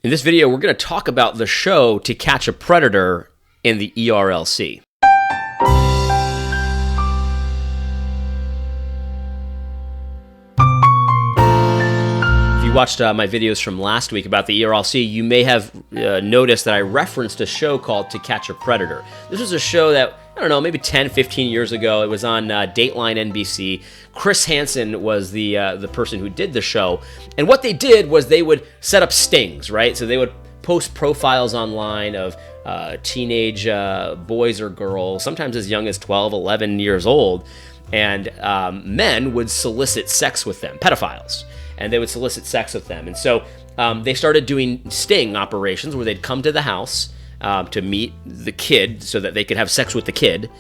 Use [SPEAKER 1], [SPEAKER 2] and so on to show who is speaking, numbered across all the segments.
[SPEAKER 1] In this video, we're going to talk about the show To Catch a Predator in the ERLC. If you watched my videos from last week about the ERLC, you may have noticed that I referenced a show called To Catch a Predator. This was a show that, I don't know, maybe 10, 15 years ago. It was on Dateline NBC. Chris Hansen was the person who did the show. And what they did was they would set up stings, right? So they would post profiles online of teenage boys or girls, sometimes as young as 12, 11 years old. And men would solicit sex with them, pedophiles. And they would solicit sex with them. And so they started doing sting operations where they'd come to the house to meet the kid so that they could have sex with the kid,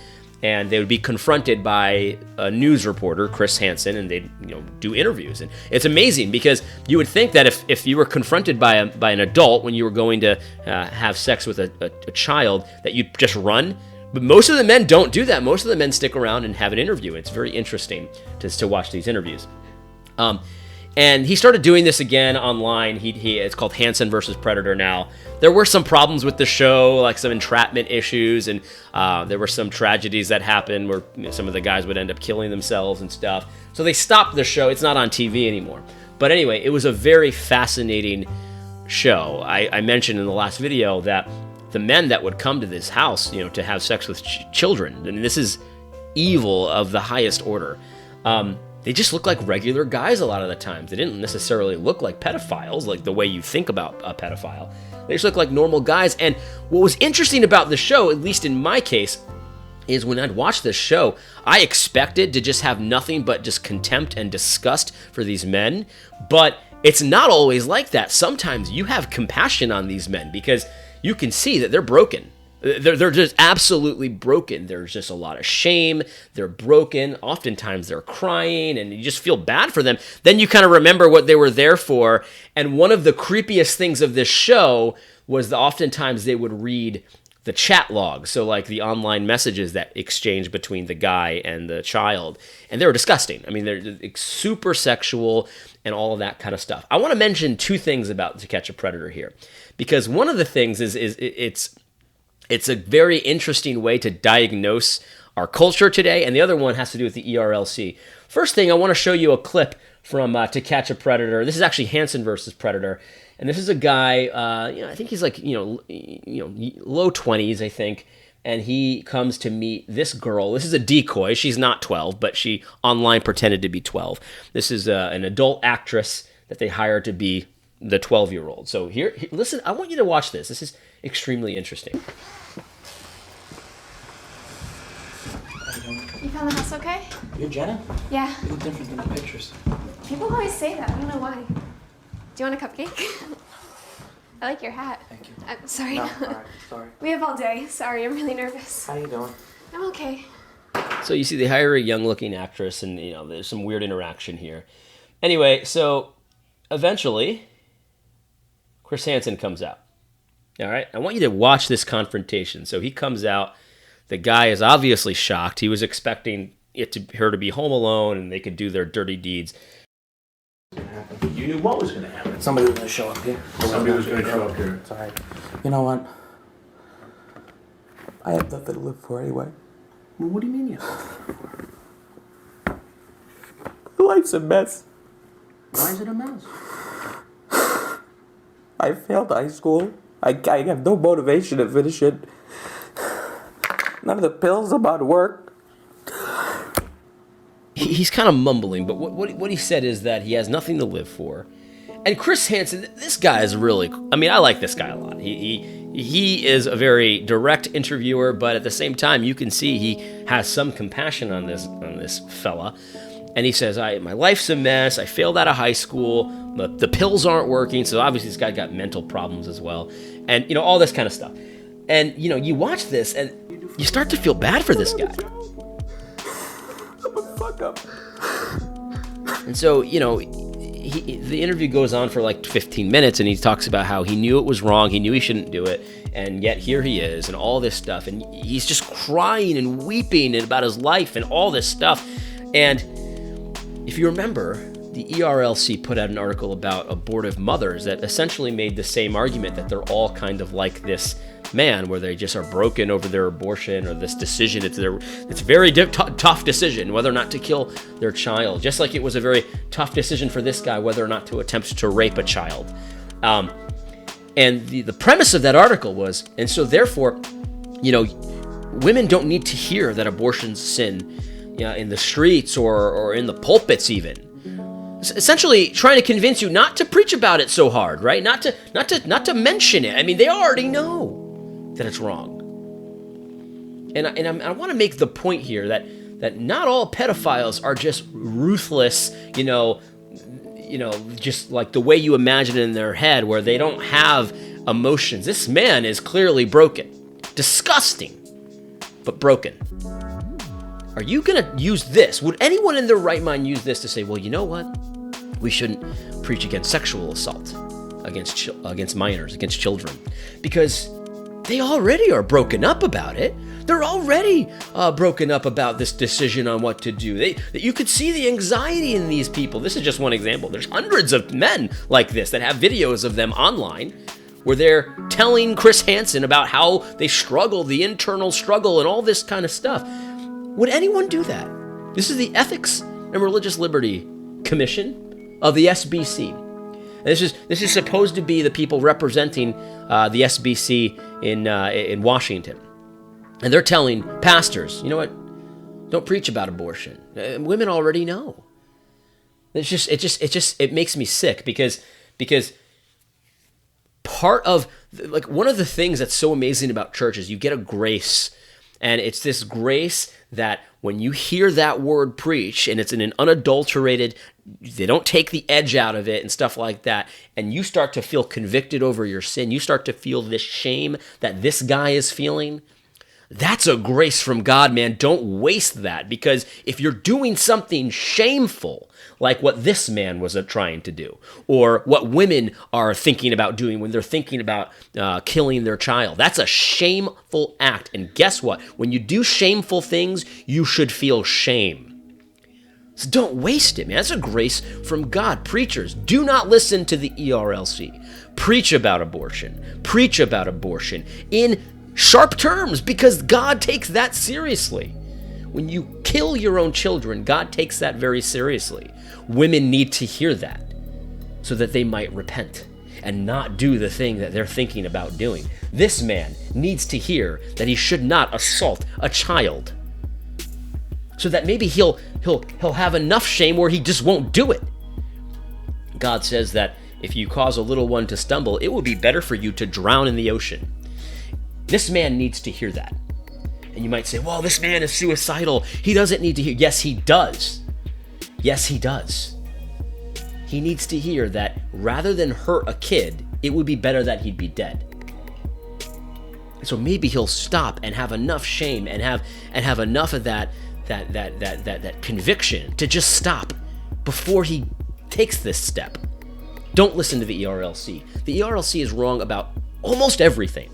[SPEAKER 1] and they would be confronted by a news reporter, Chris Hansen, and they'd do interviews. And it's amazing because you would think that if you were confronted by an adult when you were going to have sex with a child, that you'd just run. But most of the men don't do that. Most of the men stick around and have an interview. It's very interesting to watch these interviews. And he started doing this again online. It's called Hansen versus Predator now. There were some problems with the show, like some entrapment issues, and there were some tragedies that happened where some of the guys would end up killing themselves and stuff. So they stopped the show. It's not on TV anymore. But anyway, it was a very fascinating show. I mentioned in the last video that the men that would come to this house, to have sex with children, and this is evil of the highest order. They just look like regular guys a lot of the times. They didn't necessarily look like pedophiles, like the way you think about a pedophile. They just look like normal guys. And what was interesting about the show, at least in my case, is when I'd watch this show, I expected to just have nothing but just contempt and disgust for these men. But it's not always like that. Sometimes you have compassion on these men because you can see that they're broken. They're just absolutely broken. There's just a lot of shame. They're broken. Oftentimes they're crying and you just feel bad for them. Then you kind of remember what they were there for. And one of the creepiest things of this show was that oftentimes they would read the chat logs. So like the online messages that exchange between the guy and the child. And they were disgusting. I mean, they're super sexual and all of that kind of stuff. I want to mention two things about To Catch a Predator here. Because one of the things is it's a very interesting way to diagnose our culture today, and the other one has to do with the ERLC. First thing, I want to show you a clip from To Catch a Predator. This is actually Hansen versus Predator, and this is a guy. I think he's like low 20s, I think, and he comes to meet this girl. This is a decoy. She's not 12, but she online pretended to be 12. This is an adult actress that they hired to be the 12-year-old. So here, listen. I want you to watch this. This is extremely interesting.
[SPEAKER 2] You found the house okay?
[SPEAKER 3] You're Jenna?
[SPEAKER 2] Yeah.
[SPEAKER 3] You look different than the pictures.
[SPEAKER 2] People always say that. I don't know why. Do you want a cupcake? I like your hat.
[SPEAKER 3] Thank you.
[SPEAKER 2] I'm sorry.
[SPEAKER 3] No, all right, sorry.
[SPEAKER 2] We have all day. Sorry, I'm really nervous.
[SPEAKER 3] How you doing?
[SPEAKER 2] I'm okay.
[SPEAKER 1] So you see they hire a young-looking actress, and there's some weird interaction here. Anyway, so eventually Chris Hansen comes out. All right? I want you to watch this confrontation. So he comes out. The guy is obviously shocked. He was expecting her to be home alone and they could do their dirty deeds.
[SPEAKER 4] You knew what was going to happen.
[SPEAKER 3] Somebody was going to show up here.
[SPEAKER 4] Somebody was going to show up here.
[SPEAKER 3] It's all right. You know what? I have nothing to live for anyway.
[SPEAKER 4] Well, what do you mean you?
[SPEAKER 3] Life's a mess.
[SPEAKER 4] Why is it a mess?
[SPEAKER 3] I failed high school. I have no motivation to finish it. None of the pills about work.
[SPEAKER 1] He's kind of mumbling, but what he said is that he has nothing to live for. And Chris Hansen, this guy is really, I like this guy a lot. He is a very direct interviewer, but at the same time, you can see he has some compassion on this fella. And he says, my life's a mess. I failed out of high school. The pills aren't working. So obviously this guy got mental problems as well. And, all this kind of stuff. And, you watch this and you start to feel bad for this guy.
[SPEAKER 3] I'm a fuck up.
[SPEAKER 1] And so, the interview goes on for like 15 minutes and he talks about how he knew it was wrong. He knew he shouldn't do it. And yet here he is and all this stuff. And he's just crying and weeping about his life and all this stuff. And if you remember, the ERLC put out an article about abortive mothers that essentially made the same argument, that they're all kind of like this man, where they just are broken over their abortion or this decision. It's a very tough decision whether or not to kill their child, just like it was a very tough decision for this guy whether or not to attempt to rape a child. And the premise of that article was, and so therefore, women don't need to hear that abortion's sin, in the streets or in the pulpits even. Essentially trying to convince you not to preach about it so hard, right? Not to mention it. I mean, they already know that it's wrong. And I want to make the point here that not all pedophiles are just ruthless, just like the way you imagine it in their head, where they don't have emotions. This man is clearly broken. Disgusting, but broken. Are you going to use this? Would anyone in their right mind use this to say, well, you know what? We shouldn't preach against sexual assault, against minors, against children, because they already are broken up about it. They're already broken up about this decision on what to do. You could see the anxiety in these people. This is just one example. There's hundreds of men like this that have videos of them online where they're telling Chris Hansen about how they struggle, the internal struggle, and all this kind of stuff. Would anyone do that? This is the Ethics and Religious Liberty Commission of the SBC. And this is supposed to be the people representing the SBC in Washington. And they're telling pastors, you know what? Don't preach about abortion. Women already know. It makes me sick because part of, like, one of the things that's so amazing about church is you get a grace, and it's this grace that when you hear that word preach, and it's in an unadulterated, they don't take the edge out of it and stuff like that, and you start to feel convicted over your sin, you start to feel this shame that this guy is feeling. That's a grace from God, man. Don't waste that, because if you're doing something shameful, like what this man was trying to do, or what women are thinking about doing when they're thinking about killing their child, that's a shameful act. And guess what? When you do shameful things, you should feel shame. So don't waste it, man. That's a grace from God. Preachers, do not listen to the ERLC. Preach about abortion. Preach about abortion in sharp terms, because God takes that seriously. When you kill your own children, God takes that very seriously. Women need to hear that so that they might repent and not do the thing that they're thinking about doing. This man needs to hear that he should not assault a child, so that maybe he'll have enough shame where he just won't do it. God says that if you cause a little one to stumble, it will be better for you to drown in the ocean. This man needs to hear that. And you might say, well, this man is suicidal. He doesn't need to hear. Yes, he does. Yes, he does. He needs to hear that rather than hurt a kid, it would be better that he'd be dead. So maybe he'll stop and have enough shame and have enough of that conviction to just stop before he takes this step. Don't listen to the ERLC. The ERLC is wrong about almost everything.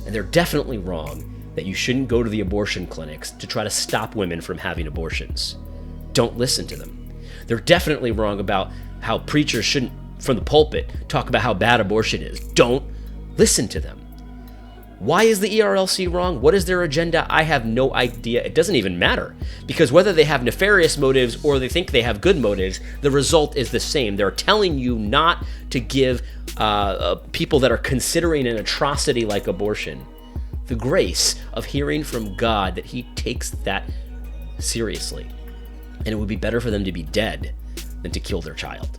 [SPEAKER 1] And they're definitely wrong that you shouldn't go to the abortion clinics to try to stop women from having abortions. Don't listen to them. They're definitely wrong about how preachers shouldn't, from the pulpit, talk about how bad abortion is. Don't listen to them. Why is the ERLC wrong? What is their agenda? I have no idea. It doesn't even matter, because whether they have nefarious motives or they think they have good motives, the result is the same. They're telling you not to give people that are considering an atrocity like abortion the grace of hearing from God that he takes that seriously. And it would be better for them to be dead than to kill their child.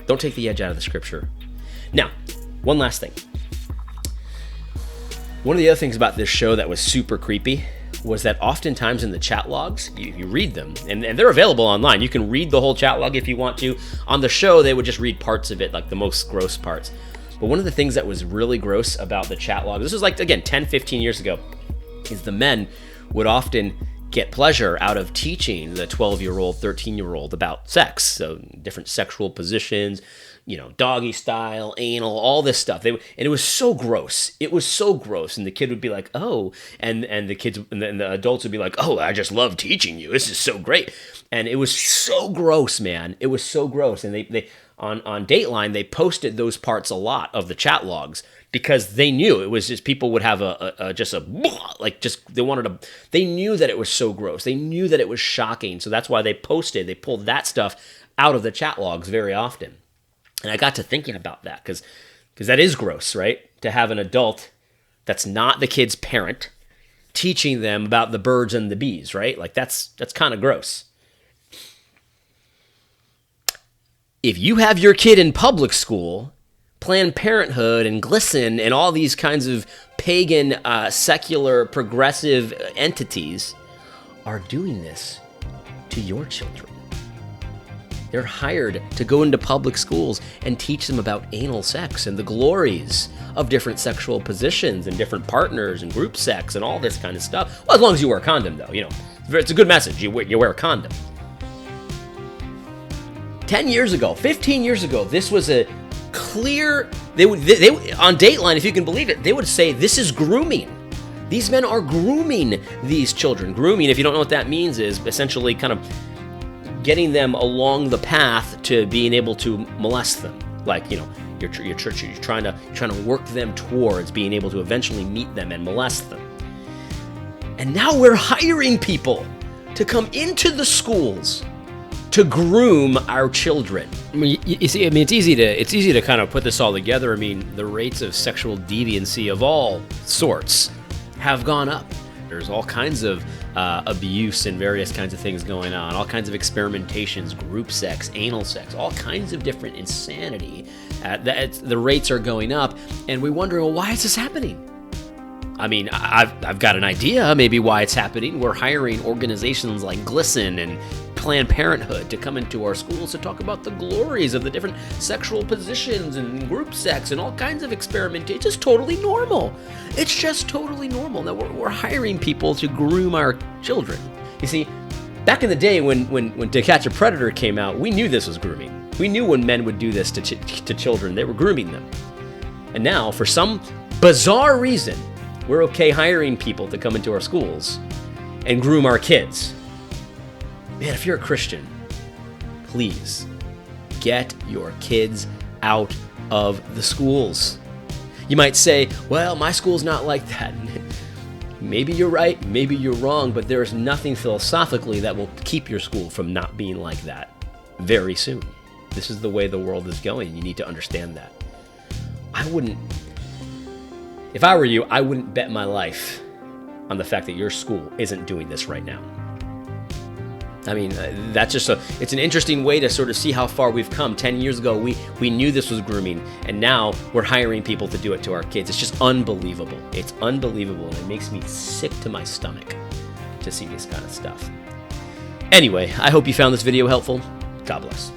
[SPEAKER 1] Don't take the edge out of the scripture. Now, one last thing. One of the other things about this show that was super creepy was that oftentimes in the chat logs, you read them, and they're available online. You can read the whole chat log if you want to. On the show, they would just read parts of it, like the most gross parts. But one of the things that was really gross about the chat log, this was like, again, 10, 15 years ago, is the men would often get pleasure out of teaching the 12-year-old, 13-year-old about sex. So different sexual positions, you know, doggy style, anal, all this stuff. And it was so gross. It was so gross. And the kid would be like, oh, and the adults would be like, oh, I just love teaching you. This is so great. And it was so gross, man. It was so gross. And they on Dateline, they posted those parts a lot of the chat logs because they knew it was just people would have they knew that it was so gross. They knew that it was shocking. So that's why they pulled that stuff out of the chat logs very often. And I got to thinking about that because that is gross, right? To have an adult that's not the kid's parent teaching them about the birds and the bees, right? Like that's kind of gross. If you have your kid in public school, Planned Parenthood and GLSEN and all these kinds of pagan, secular, progressive entities are doing this to your children. They're hired to go into public schools and teach them about anal sex and the glories of different sexual positions and different partners and group sex and all this kind of stuff. Well, as long as you wear a condom, though, you know, it's a good message. You wear a condom. 10 years ago, 15 years ago, this was a clear, they on Dateline, if you can believe it, they would say this is grooming. These men are grooming these children. Grooming, if you don't know what that means, is essentially kind of getting them along the path to being able to molest them. Like, you know, you're trying to work them towards being able to eventually meet them and molest them. And now we're hiring people to come into the schools to groom our children. I mean, you see, I mean, it's easy to kind of put this all together. I mean, the rates of sexual deviancy of all sorts have gone up. There's all kinds of abuse and various kinds of things going on, all kinds of experimentations, group sex, anal sex, all kinds of different insanity. The rates are going up, and we wonder, well, why is this happening? I mean, I've got an idea maybe why it's happening. We're hiring organizations like GLSEN and Planned Parenthood to come into our schools to talk about the glories of the different sexual positions and group sex and all kinds of experimentation. It's just totally normal. It's just totally normal. Now we're hiring people to groom our children. You see, back in the day when To Catch a Predator came out, we knew this was grooming. We knew when men would do this to children, they were grooming them. And now, for some bizarre reason, we're okay hiring people to come into our schools and groom our kids. Man, if you're a Christian, please get your kids out of the schools. You might say, well, my school's not like that. Maybe you're right, maybe you're wrong, but there's nothing philosophically that will keep your school from not being like that very soon. This is the way the world is going. You need to understand that. If I were you, I wouldn't bet my life on the fact that your school isn't doing this right now. I mean, that's just it's an interesting way to sort of see how far we've come. 10 years ago, we knew this was grooming, and now we're hiring people to do it to our kids. It's just unbelievable. It's unbelievable, and it makes me sick to my stomach to see this kind of stuff. Anyway, I hope you found this video helpful. God bless.